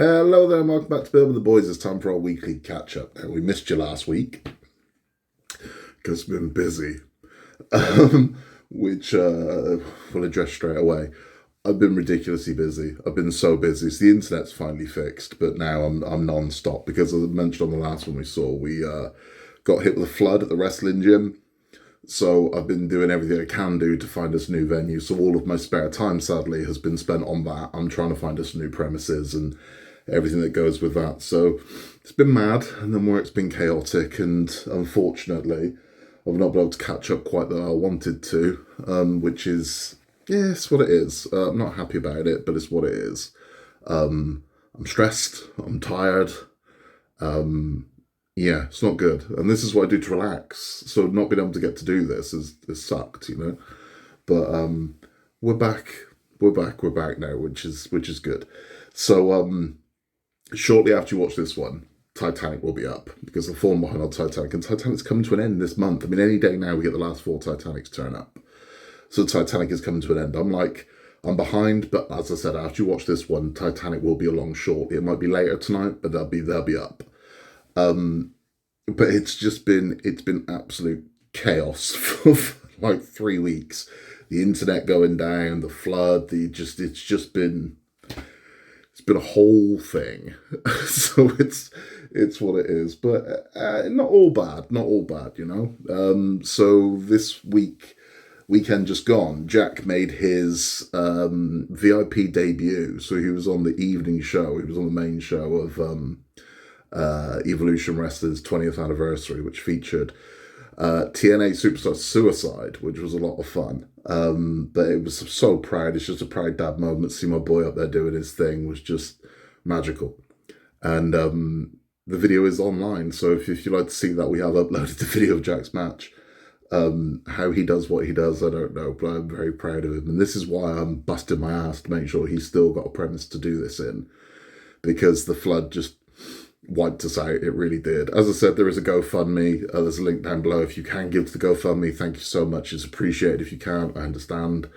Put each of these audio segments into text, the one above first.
Hello there, and welcome back to Build with the Boys. It's time for our weekly catch-up. Now, we missed you last week because we've been busy, which we'll address straight away. I've been ridiculously busy. I've been so busy. So the internet's finally fixed, but now I'm non-stop because, as I mentioned on the last one we got hit with a flood at the wrestling gym. So I've been doing everything I can do to find us a new venue. So all of my spare time, sadly, has been spent on that. I'm trying to find us new premises and everything that goes with that. So it's been mad, and then work's been chaotic, and unfortunately, I've not been able to catch up quite that I wanted to, which is, yeah, it's what it is. I'm not happy about it, but it's what it is. I'm stressed, I'm tired, yeah, it's not good. And this is what I do to relax. So not being able to get to do this has sucked, you know. But we're back. We're back now, which is good. So shortly after you watch this one, Titanic will be up because I've fallen behind on Titanic, and Titanic's coming to an end this month. I mean, any day now we get the last 4 Titanics turn up. So Titanic is coming to an end. I'm behind, but as I said, after you watch this one, Titanic will be along shortly. It might be later tonight, but they'll be up. But it's been absolute chaos for like 3 weeks. The internet going down, the flood, it's been a whole thing. So it's what it is. But not all bad, you know. So this weekend just gone, Jack made his VIP debut. So he was on the evening show. He was on the main show of Evolution Wrestling's 20th anniversary, which featured TNA Superstar Suicide, which was a lot of fun. But it was so proud. It's just a proud dad moment. See my boy up there doing his thing was just magical. And the video is online, so if you'd like to see that, we have uploaded the video of Jack's match. How he does what he does, I don't know, but I'm very proud of him. And this is why I'm busting my ass to make sure he's still got a premise to do this in, because the flood just wiped us out. It really did. As I said, there is a GoFundMe. There's a link down below. If you can give to the GoFundMe, thank you so much. It's appreciated. If you can't, I understand.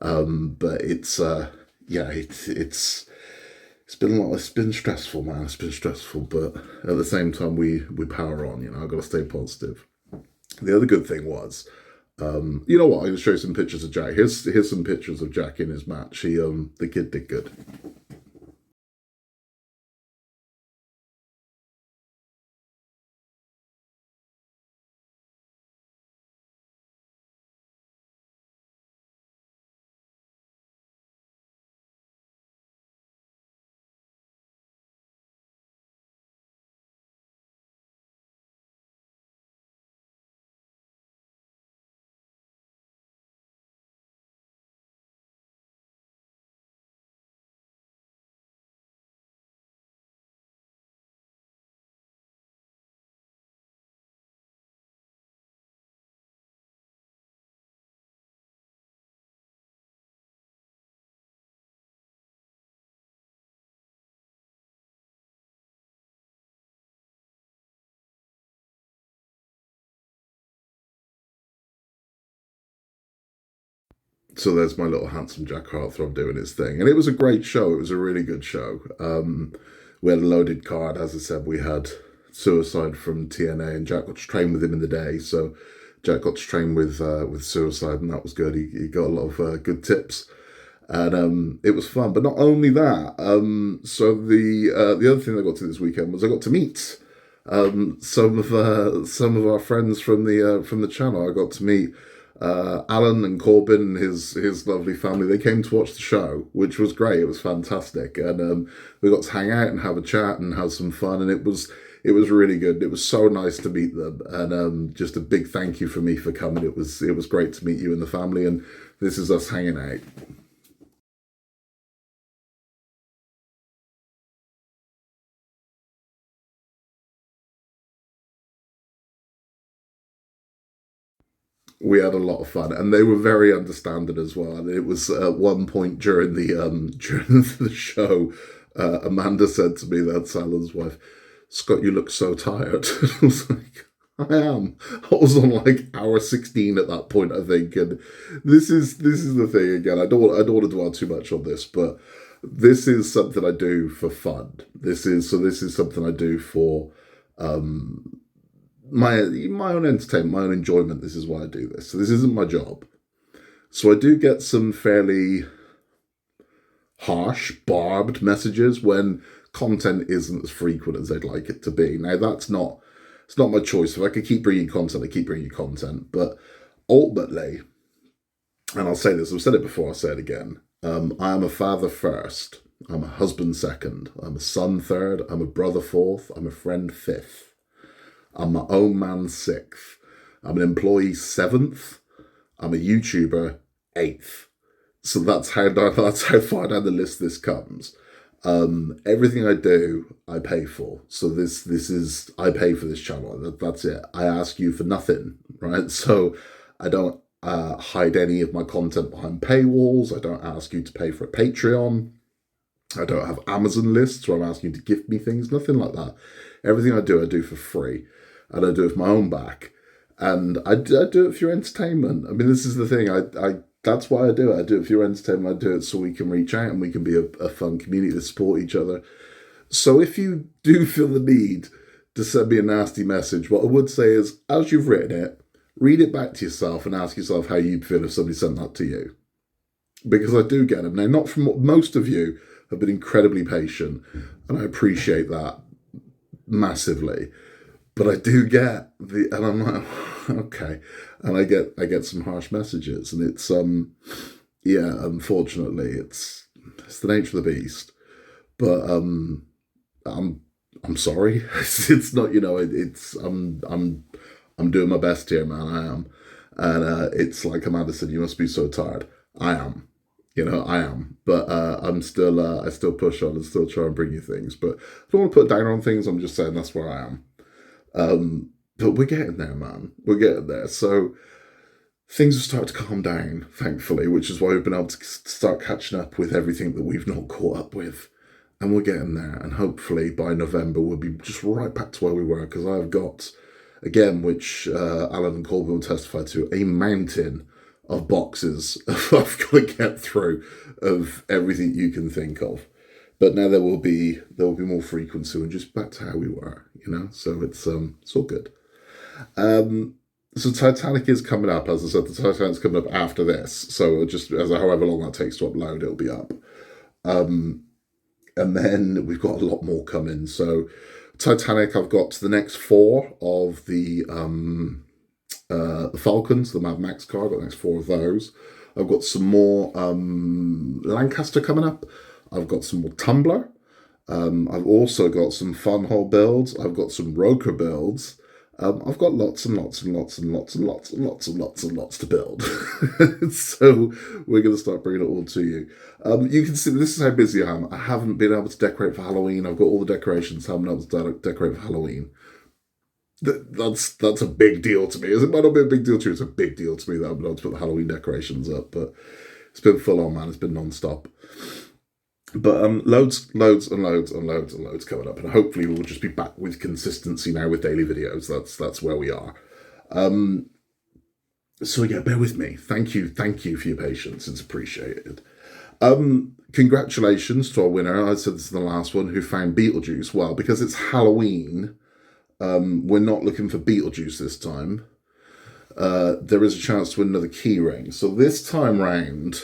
But it's been a lot. It's been stressful, man. It's been stressful, but at the same time, we power on. You know, I've got to stay positive. The other good thing was, you know what? I'm going to show you some pictures of Jack. Here's some pictures of Jack in his match. The kid did good. So there's my little handsome Jack Heartthrob doing his thing. And it was a great show. It was a really good show. We had a loaded card. As I said, we had Suicide from TNA, and Jack got to train with him in the day. So Jack got to train with Suicide, and that was good. He got a lot of good tips. And it was fun. But not only that, so the other thing I got to this weekend was I got to meet some of our friends from the channel. I got to meet Alan and Corbin and his lovely family. They came to watch the show, which was great. It was fantastic, and we got to hang out and have a chat and have some fun, and it was really good. It was so nice to meet them, and just a big thank you for me for coming. It was great to meet you and the family, and this is us hanging out. We had a lot of fun, and they were very understanding as well. And it was at one point during the during the show, Amanda said to me, that's Alan's wife, "Scott, you look so tired." I was like, I am. I was on like hour 16 at that point, I think, and this is the thing again. I don't want to dwell too much on this, but This is something I do for fun. This is something I do for my own entertainment, my own enjoyment. This is why I do this. So this isn't my job. So I do get some fairly harsh, barbed messages when content isn't as frequent as they'd like it to be. Now it's not my choice. If I could keep bringing content, I keep bringing content. But ultimately, and I'll say this, I've said it before, I'll say it again. I am a father first. I'm a husband second. I'm a son third. I'm a brother fourth. I'm a friend fifth. I'm my own man sixth. I'm an employee seventh. I'm a YouTuber eighth. So that's how far down the list this comes. Everything I do, I pay for. So this is I pay for this channel. That's it. I ask you for nothing, right? So I don't hide any of my content behind paywalls. I don't ask you to pay for a Patreon. I don't have Amazon lists where I'm asking you to gift me things. Nothing like that. Everything I do for free, and I do it for my own back. And I do it for your entertainment. I mean, this is the thing. That's why I do it. I do it for your entertainment. I do it so we can reach out and we can be a fun community to support each other. So if you do feel the need to send me a nasty message, what I would say is, as you've written it, read it back to yourself and ask yourself how you'd feel if somebody sent that to you. Because I do get them. Now, not from most of you have been incredibly patient, and I appreciate that massively. But I do get and I'm like, okay, and I get some harsh messages, and it's unfortunately, it's the nature of the beast. But I'm sorry. It's not, it's I'm doing my best here, man. I am, and it's like Amanda said, you must be so tired. I am. I am, but I'm still, I still push on and still try and bring you things. But I don't want to put down on things. I'm just saying that's where I am. But we're getting there, man. We're getting there. So things have started to calm down, thankfully, which is why we've been able to start catching up with everything that we've not caught up with. And we're getting there. And hopefully by November, we'll be just right back to where we were. Because I've got, again, which Alan and Colby will testify to, a mountain of boxes I've got to get through of everything you can think of. But now there will be more frequency and just back to how we were, So it's all good. So Titanic is coming up, as I said. The Titanic's coming up after this, so just as however long that takes to upload, it'll be up. And then we've got a lot more coming. So Titanic, I've got the next 4 of the Falcons, the Mad Max car. I've got the next 4 of those. I've got some more Lancaster coming up. I've got some more Tumbler. I've also got some Fun Hole builds. I've got some Roker builds. I've got lots and lots and lots and lots and lots and lots and lots and lots to build. So we're going to start bringing it all to you. You can see this is how busy I am. I haven't been able to decorate for Halloween. I've got all the decorations. I haven't been able to decorate for Halloween. That's a big deal to me. It might not be a big deal to you. It's a big deal to me that I've been able to put the Halloween decorations up. But it's been full on, man. It's been non-stop. But loads and loads and loads coming up, and hopefully we'll just be back with consistency now with daily videos. That's where we are. So yeah, bear with me. Thank you for your patience. It's appreciated. Congratulations to our winner. I said this in the last one, who found Beetlejuice. Well, because it's Halloween, we're not looking for Beetlejuice this time. There is a chance to win another key ring. So this time round,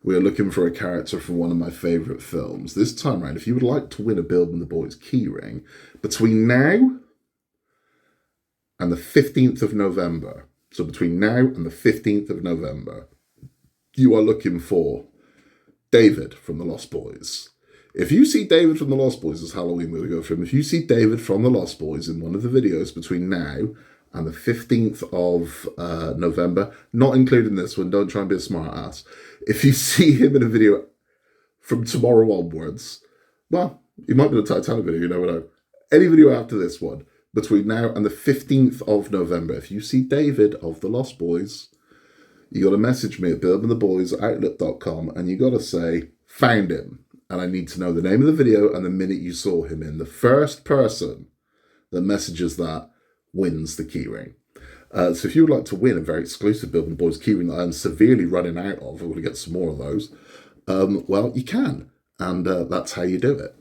we're looking for a character from one of my favourite films. This time round, if you would like to win a Build and the Boys keyring, between now and the 15th of November, so between now and the 15th of November, you are looking for David from the Lost Boys. If you see David from the Lost Boys, as Halloween will go for him, if you see David from the Lost Boys in one of the videos between now and the 15th of November, not including this one, don't try and be a smart ass. If you see him in a video from tomorrow onwards, well, he might be in a Titanic video, you never know. Any video after this one, between now and the 15th of November, if you see David of the Lost Boys, you got to message me at buildingtheboys@outlook.com, and you got to say, found him. And I need to know the name of the video and the minute you saw him in. The first person that messages that wins the keyring. So if you would like to win a very exclusive Building Boys keyring that I'm severely running out of, I'm going to get some more of those, well, you can. And that's how you do it.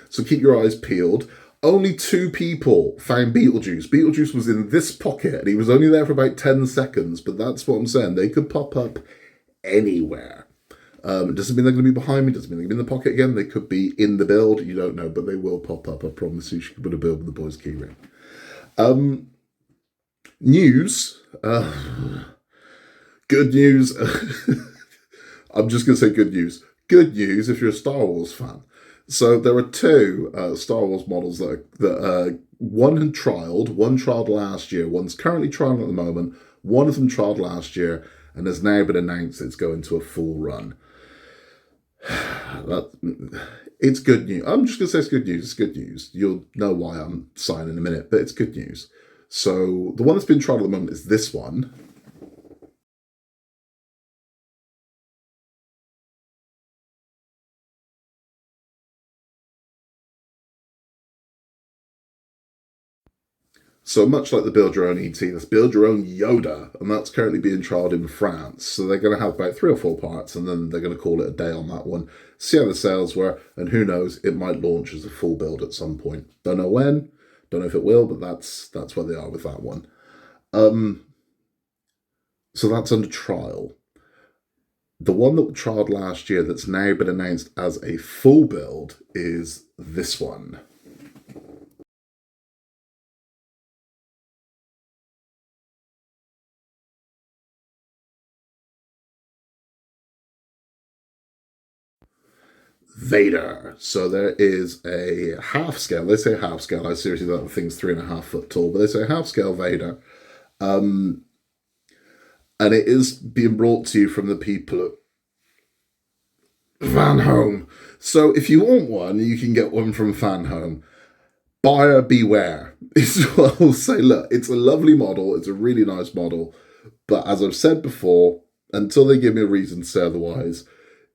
So keep your eyes peeled. Only 2 people found Beetlejuice. Beetlejuice was in this pocket, and he was only there for about 10 seconds, but that's what I'm saying. They could pop up anywhere. It doesn't mean they're going to be behind me, doesn't mean they're going to be in the pocket again. They could be in the build, you don't know, but they will pop up. I promise you, you should put a build with the boys' keyring. News. Good news. I'm just going to say good news. Good news if you're a Star Wars fan. So there are 2 Star Wars models that one had trialed. One trialed last year. One's currently trialing at the moment. One of them trialed last year and has now been announced it's going to a full run. It's good news. I'm just going to say it's good news. It's good news. You'll know why I'm sighing in a minute, but it's good news. So the one that's been trialed at the moment is this one. So much like the Build Your Own ET, let's build your own Yoda, and that's currently being trialled in France. So they're going to have about 3 or 4 parts, and then they're going to call it a day on that one, see how the sales were, and who knows, it might launch as a full build at some point. Don't know when, don't know if it will, but that's where they are with that one. So that's under trial. The one that was trialed last year that's now been announced as a full build is this one. Vader. So there is a half scale. They say half scale. I seriously thought the thing's 3.5 foot tall, but they say half scale Vader. And it is being brought to you from the people at Van Home. So if you want one, you can get one from Van Home. Buyer beware. Is what I'll say. Look, it's a lovely model. It's a really nice model. But as I've said before, until they give me a reason to say otherwise,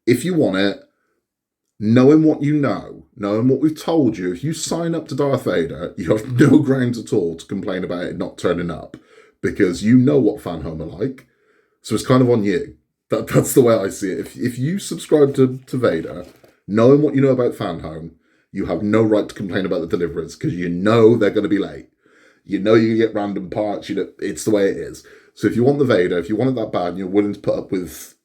if you want it, knowing what you know, knowing what we've told you, if you sign up to Darth Vader, you have no grounds at all to complain about it not turning up, because you know what Fan Home are like. So it's kind of on you. That's the way I see it. If you subscribe to Vader, knowing what you know about Fan Home, you have no right to complain about the deliveries, because you know they're going to be late. You know you get random parts. You know it's the way it is. So if you want the Vader, if you want it that bad, and you're willing to put up with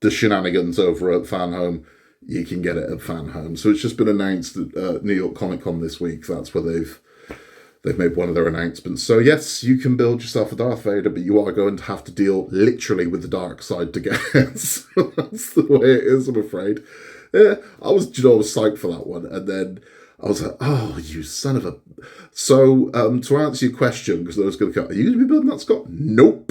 the shenanigans over at Fan Home, you can get it at Fan Home. So it's just been announced at New York Comic Con this week. That's where they've made one of their announcements. So yes, you can build yourself a Darth Vader, but you are going to have to deal literally with the dark side to get it. So that's the way it is, I'm afraid. Yeah, I was psyched for that one, and then I was like, oh, you son of a... So to answer your question, because I was going to go, are you going to be building that, Scott? Nope.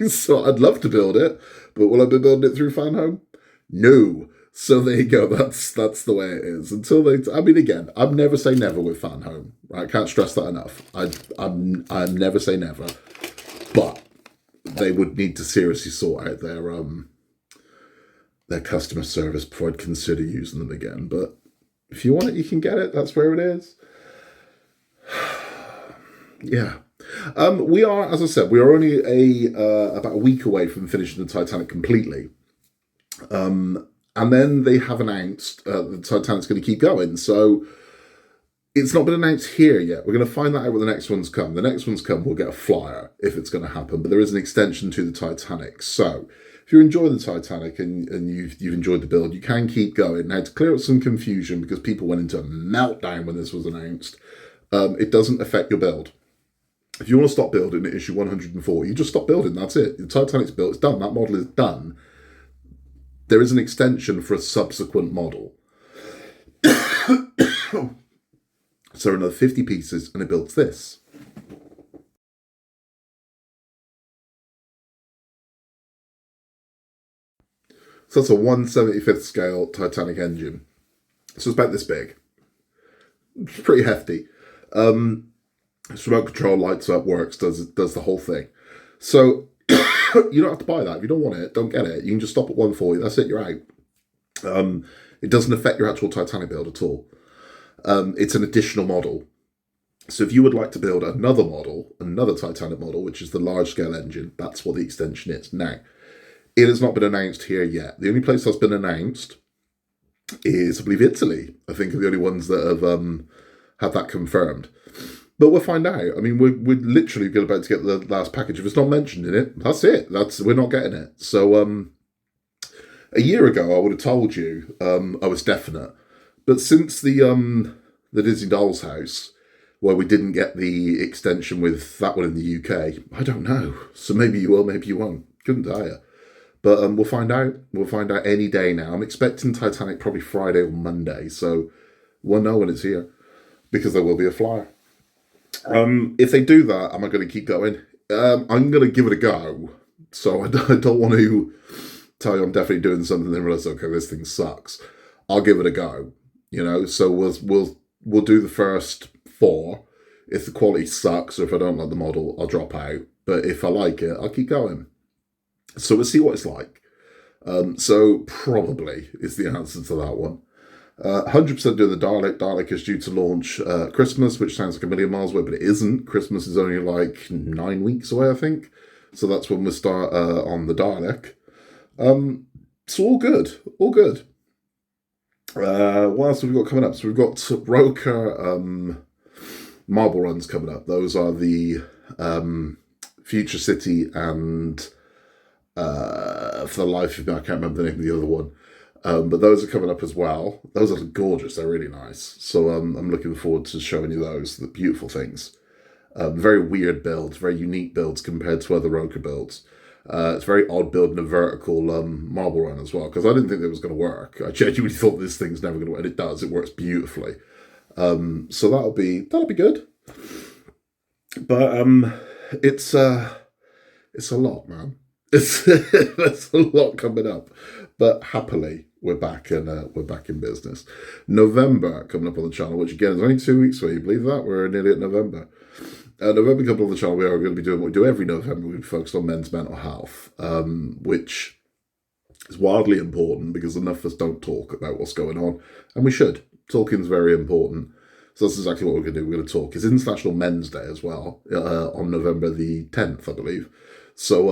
So I'd love to build it, but will I be building it through Fan Home? No. So there you go. That's the way it is. Until they, I mean, again, I'd never say never with Fan Home. Right? I can't stress that enough. I never say never, but they would need to seriously sort out their customer service before I'd consider using them again. But if you want it, you can get it. That's where it is. Yeah. We are, as I said, we are only about a week away from finishing the Titanic completely. And then they have announced the Titanic's going to keep going. So it's not been announced here yet. We're going to find that out when the next ones come. The next ones come, we'll get a flyer if it's going to happen. But there is an extension to the Titanic. So if you're enjoying the Titanic and you've enjoyed the build, you can keep going. Now, to clear up some confusion, because people went into a meltdown when this was announced, it doesn't affect your build. If you want to stop building at issue 104, you just stop building. That's it. The Titanic's built. It's done. That model is done. There is an extension for a subsequent model. So another 50 pieces, and it builds this. So that's a 1/75th scale Titanic engine. So it's about this big. It's pretty hefty. It's remote control, lights up, works, does the whole thing. So you don't have to buy that. If you don't want it, don't get it. You can just stop at 140. That's it, you're out. It doesn't affect your actual Titanic build at all. It's an additional model. So if you would like to build another model, another Titanic model, which is the large scale engine, that's what the extension is. Now, it has not been announced here yet. The only place that's been announced is, I believe, Italy. I think are the only ones that have had that confirmed. But we'll find out. I mean, we're literally about to get the last package. If it's not mentioned in it, that's it. We're not getting it. So a year ago, I would have told you I was definite. But since the Disney Dolls house, where we didn't get the extension with that one in the UK, I don't know. So maybe you will, maybe you won't. Couldn't tell you. But we'll find out. We'll find out any day now. I'm expecting Titanic probably Friday or Monday. So we'll know when it's here, because there will be a flyer. If they do that, am I going to keep going? I'm going to give it a go. So I don't want to tell you I'm definitely doing something and then realize, okay, this thing sucks. I'll give it a go. So we'll do the first 4. If the quality sucks or if I don't like the model, I'll drop out. But if I like it, I'll keep going. So we'll see what it's like. So probably is the answer to that one. 100% doing the Dalek. Dalek is due to launch Christmas, which sounds like a million miles away, but it isn't. Christmas is only like 9 weeks away, I think. So that's when we'll start on the Dalek. So all good. All good. What else have we got coming up? So we've got Roker marble runs coming up. Those are the Future City and for the life of me, I can't remember the name of the other one. But those are coming up as well. Those are gorgeous. They're really nice. So I'm looking forward to showing you those. The beautiful things. Very weird builds, very unique builds compared to other Roker builds. It's a very odd build in a vertical marble run as well, because I didn't think it was going to work. I genuinely thought this thing's never going to work, and it does. It works beautifully. So that'll be good. But it's a lot, man. There's a lot coming up. But happily, we're back and we're back in business. November coming up on the channel, which again is only 2 weeks away. You believe that? We're nearly at November. November coming up on the channel, we are going to be doing what we do every November. We're focused on men's mental health, which is wildly important because enough of us don't talk about what's going on, and we should. Talking is very important. So that's exactly what we're going to do. We're going to talk. It's International Men's Day as well on November the 10th, I believe. So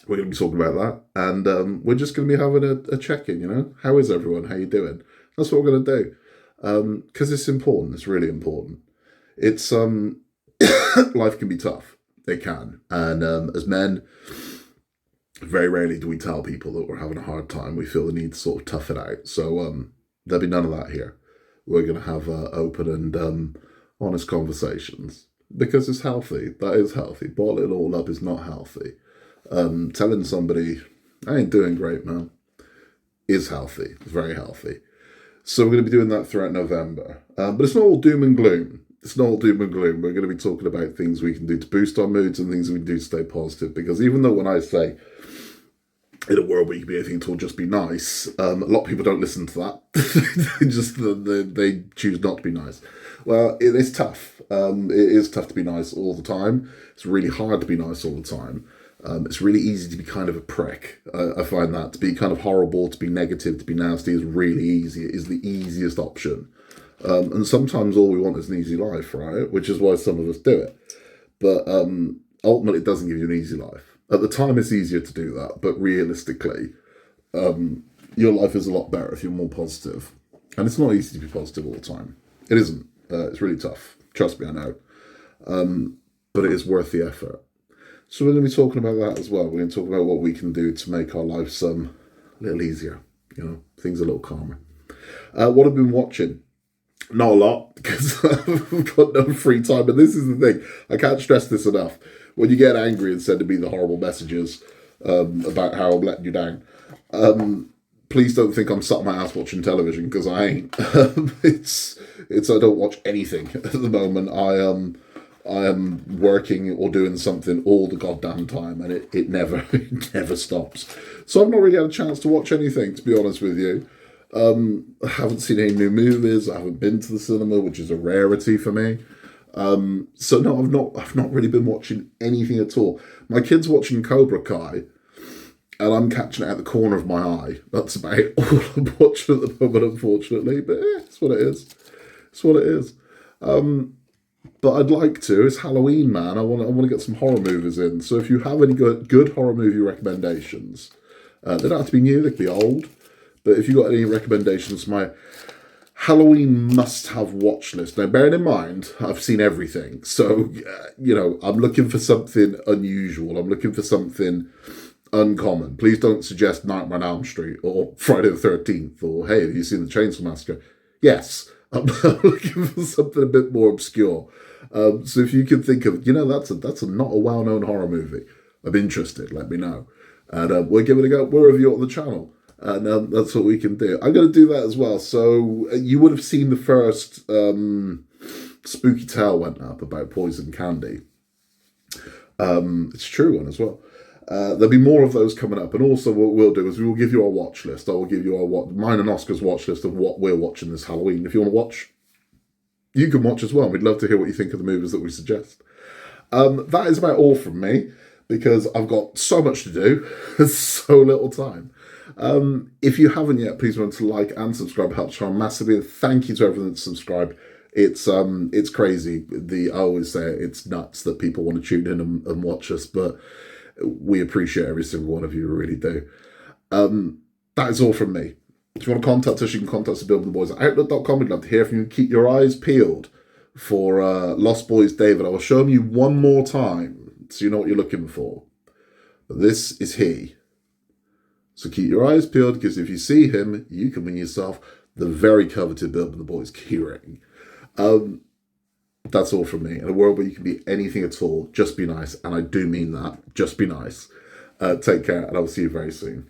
we're going to be talking about that, and we're just going to be having a check-in, How is everyone? How you doing? That's what we're going to do, because it's important. It's really important. It's life can be tough. It can, and as men, very rarely do we tell people that we're having a hard time. We feel the need to sort of tough it out. So there'll be none of that here. We're going to have open and honest conversations because it's healthy. That is healthy. Bottling it all up is not healthy. Telling somebody, I ain't doing great, man, is healthy. It's very healthy. So we're going to be doing that throughout November. But it's not all doom and gloom. It's not all doom and gloom. We're going to be talking about things we can do to boost our moods and things we can do to stay positive. Because even though when I say in a world where you can be anything at all, just be nice, a lot of people don't listen to that. they choose not to be nice. Well, it is tough. It is tough to be nice all the time. It's really hard to be nice all the time. It's really easy to be kind of a prick. I find that to be kind of horrible, to be negative, to be nasty is really easy. It is the easiest option. And sometimes all we want is an easy life, right? Which is why some of us do it. But ultimately, it doesn't give you an easy life. At the time, it's easier to do that. But realistically, your life is a lot better if you're more positive. And it's not easy to be positive all the time. It isn't. It's really tough. Trust me, I know. But it is worth the effort. So we're going to be talking about that as well. We're going to talk about what we can do to make our lives a little easier. Things a little calmer. What I've been watching. Not a lot, because I've got no free time. And this is the thing. I can't stress this enough. When you get angry and sending me the horrible messages about how I'm letting you down, please don't think I'm sat on my ass watching television, because I ain't. I don't watch anything at the moment. I am working or doing something all the goddamn time, and it never stops. So I've not really had a chance to watch anything, to be honest with you. I haven't seen any new movies. I haven't been to the cinema, which is a rarity for me. So no, I've not really been watching anything at all. My kid's watching Cobra Kai, and I'm catching it at the corner of my eye. That's about all I'm watching at the moment, unfortunately. But it's what it is. It's what it is. But I'd like to. It's Halloween, man. I want to get some horror movies in. So if you have any good horror movie recommendations, they don't have to be new. They can be old. But if you've got any recommendations, my Halloween must-have watch list. Now, bearing in mind, I've seen everything. So, I'm looking for something unusual. I'm looking for something uncommon. Please don't suggest Nightmare on Elm Street or Friday the 13th or, hey, have you seen the Chainsaw Massacre? Yes, I'm looking for something a bit more obscure. So if you can think of, that's not a well-known horror movie, I'm interested, let me know. And we'll give it a go. We'll review it on the channel. And that's what we can do. I'm going to do that as well. So you would have seen the first Spooky Tale went up about poison candy. It's a true one as well. There'll be more of those coming up. And also what we'll do is we will give you our watch list. I will give you mine and Oscar's watch list of what we're watching this Halloween. If you want to watch, you can watch as well. We'd love to hear what you think of the movies that we suggest. That is about all from me, because I've got so much to do. There's so little time. If you haven't yet, please remember to like and subscribe. It helps Sean massively. Thank you to everyone that's subscribed. It's crazy. I always say it's nuts that people want to tune in and watch us, but we appreciate every single one of you. We really do. That is all from me. If you want to contact us, you can contact us at buildingtheboys@outlook.com. We'd love to hear from you. Keep your eyes peeled for Lost Boys David. I will show you one more time so you know what you're looking for. But this is he. So keep your eyes peeled, because if you see him, you can win yourself the very coveted Building the Boys keyring. That's all from me. In a world where you can be anything at all, just be nice. And I do mean that. Just be nice. Take care, and I'll see you very soon.